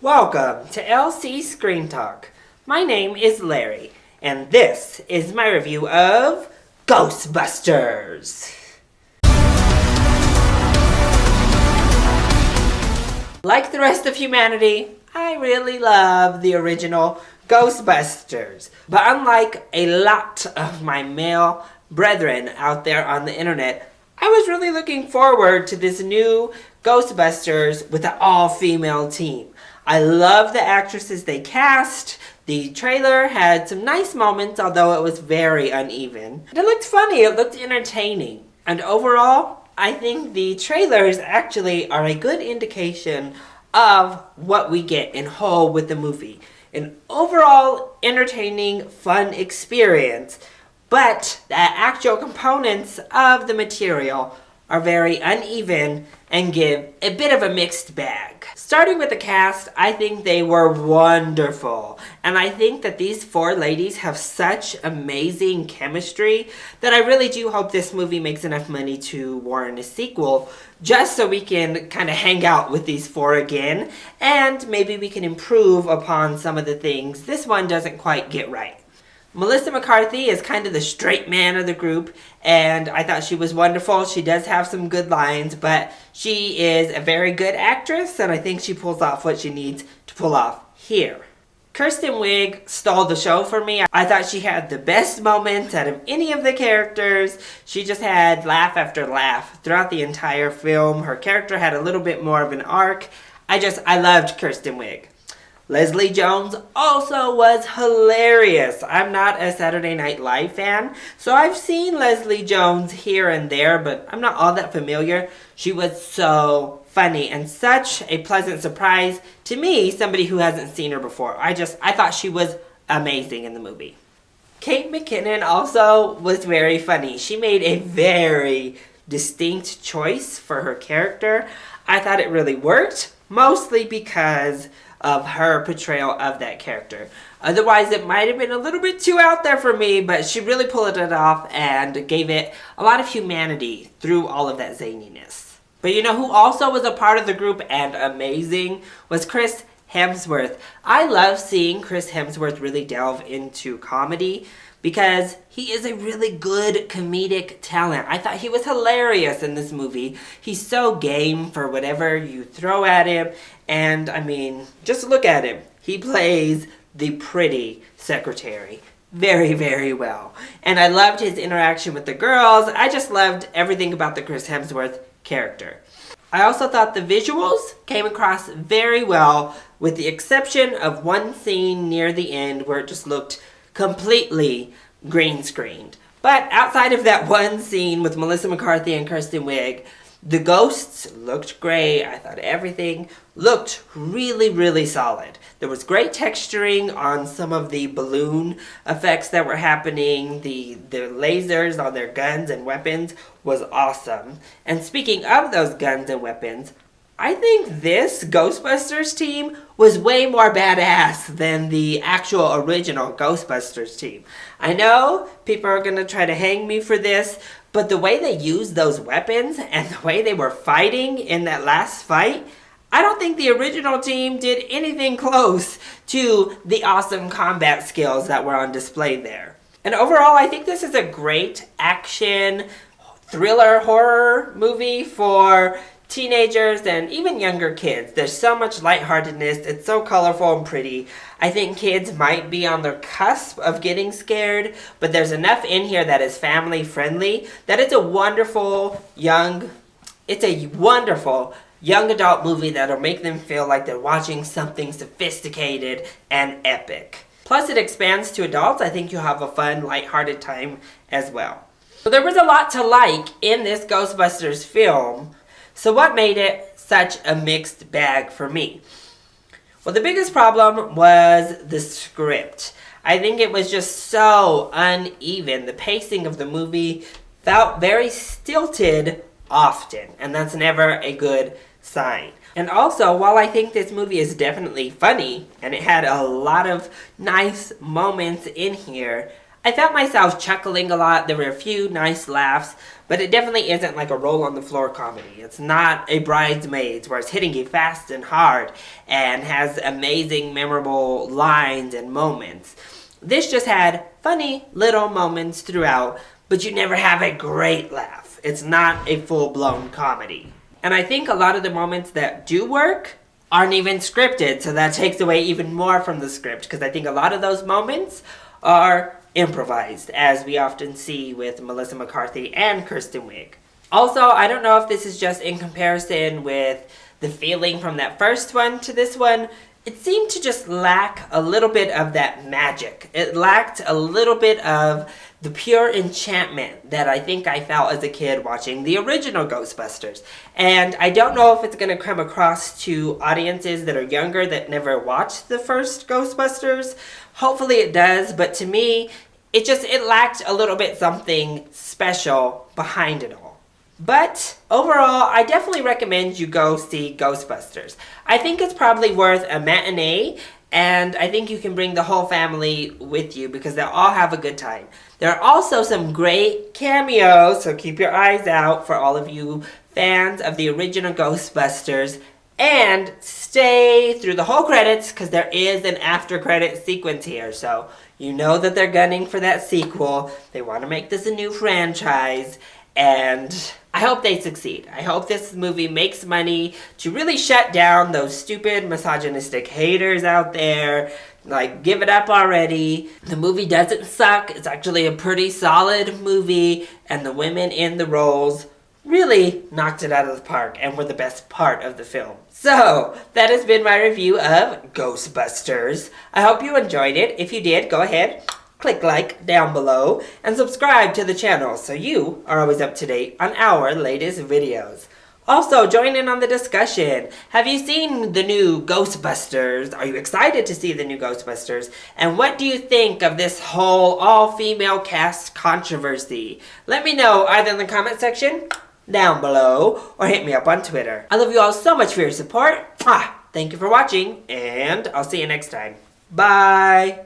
Welcome to LC Screen Talk. My name is Larry, and this is my review of Ghostbusters. Like the rest of humanity, I really love the original Ghostbusters. But unlike a lot of my male brethren out there on the internet, I was really looking forward to this new Ghostbusters with an all-female team. I love the actresses they cast. The trailer had some nice moments, although it was very uneven. It looked funny, it looked entertaining. And overall, I think the trailers actually are a good indication of what we get in whole with the movie. An overall entertaining, fun experience, but the actual components of the material are very uneven and give a bit of a mixed bag. Starting with the cast, I think they were wonderful. And I think that these four ladies have such amazing chemistry that I really do hope this movie makes enough money to warrant a sequel, just so we can kind of hang out with these four again, and maybe we can improve upon some of the things this one doesn't quite get right. Melissa McCarthy is kind of the straight man of the group, and I thought she was wonderful. She does have some good lines, but she is a very good actress, and I think she pulls off what she needs to pull off here. Kristen Wiig stole the show for me. I thought she had the best moments out of any of the characters. She just had laugh after laugh throughout the entire film. Her character had a little bit more of an arc. I loved Kristen Wiig. Leslie Jones also was hilarious. I'm not a Saturday Night Live fan, so I've seen Leslie Jones here and there, but I'm not all that familiar. She was so funny and such a pleasant surprise to me, somebody who hasn't seen her before. I thought she was amazing in the movie. Kate McKinnon also was very funny. She made a very distinct choice for her character. I thought it really worked, mostly because of her portrayal of that character. Otherwise, it might have been a little bit too out there for me, but she really pulled it off and gave it a lot of humanity through all of that zaniness. But you know who also was a part of the group and amazing was Chris Hemsworth. I love seeing Chris Hemsworth really delve into comedy because he is a really good comedic talent. I thought he was hilarious in this movie. He's so game for whatever you throw at him. And I mean, just look at him. He plays the pretty secretary very, very well. And I loved his interaction with the girls. I just loved everything about the Chris Hemsworth character. I also thought the visuals came across very well, with the exception of one scene near the end where it just looked completely green screened. But outside of that one scene with Melissa McCarthy and Kristen Wiig, the ghosts looked great. I thought everything looked really, really solid. There was great texturing on some of the balloon effects that were happening. The lasers on their guns and weapons was awesome. And speaking of those guns and weapons, I think this Ghostbusters team was way more badass than the actual original Ghostbusters team. I know people are going to try to hang me for this, but the way they used those weapons and the way they were fighting in that last fight, I don't think the original team did anything close to the awesome combat skills that were on display there. And overall, I think this is a great action, thriller, horror movie for teenagers and even younger kids. There's so much lightheartedness. It's so colorful and pretty. I think kids might be on the cusp of getting scared, but there's enough in here that is family friendly that it's a wonderful young adult movie that'll make them feel like they're watching something sophisticated and epic. Plus it expands to adults. I think you'll have a fun, lighthearted time as well. So there was a lot to like in this Ghostbusters film. So what made it such a mixed bag for me? Well, the biggest problem was the script. I think it was just so uneven. The pacing of the movie felt very stilted often, and that's never a good sign. And also, while I think this movie is definitely funny, and it had a lot of nice moments in here, I felt myself chuckling a lot. There were a few nice laughs, but it definitely isn't like a roll-on-the-floor comedy. It's not a Bridesmaids where it's hitting you fast and hard and has amazing, memorable lines and moments. This just had funny little moments throughout, but you never have a great laugh. It's not a full-blown comedy. And I think a lot of the moments that do work aren't even scripted, so that takes away even more from the script, because I think a lot of those moments are improvised, as we often see with Melissa McCarthy and Kristen Wiig. Also, I don't know if this is just in comparison with the feeling from that first one to this one, it seemed to just lack a little bit of that magic. It lacked a little bit of the pure enchantment that I think I felt as a kid watching the original Ghostbusters. And I don't know if it's going to come across to audiences that are younger that never watched the first Ghostbusters. Hopefully it does, but to me, it lacked a little bit something special behind it all. But overall, I definitely recommend you go see Ghostbusters. I think it's probably worth a matinee, and I think you can bring the whole family with you because they'll all have a good time. There are also some great cameos, so keep your eyes out for all of you fans of the original Ghostbusters. And stay through the whole credits because there is an after credit sequence here. So you know that they're gunning for that sequel. They want to make this a new franchise. And I hope they succeed. I hope this movie makes money to really shut down those stupid misogynistic haters out there. Like, give it up already. The movie doesn't suck. It's actually a pretty solid movie. And the women in the roles really knocked it out of the park and were the best part of the film. So, that has been my review of Ghostbusters. I hope you enjoyed it. If you did, go ahead, click like down below, and subscribe to the channel so you are always up to date on our latest videos. Also, join in on the discussion. Have you seen the new Ghostbusters? Are you excited to see the new Ghostbusters? And what do you think of this whole all-female cast controversy? Let me know either in the comment section down below or hit me up on Twitter. I love you all so much for your support. Thank you for watching, and I'll see you next time. Bye!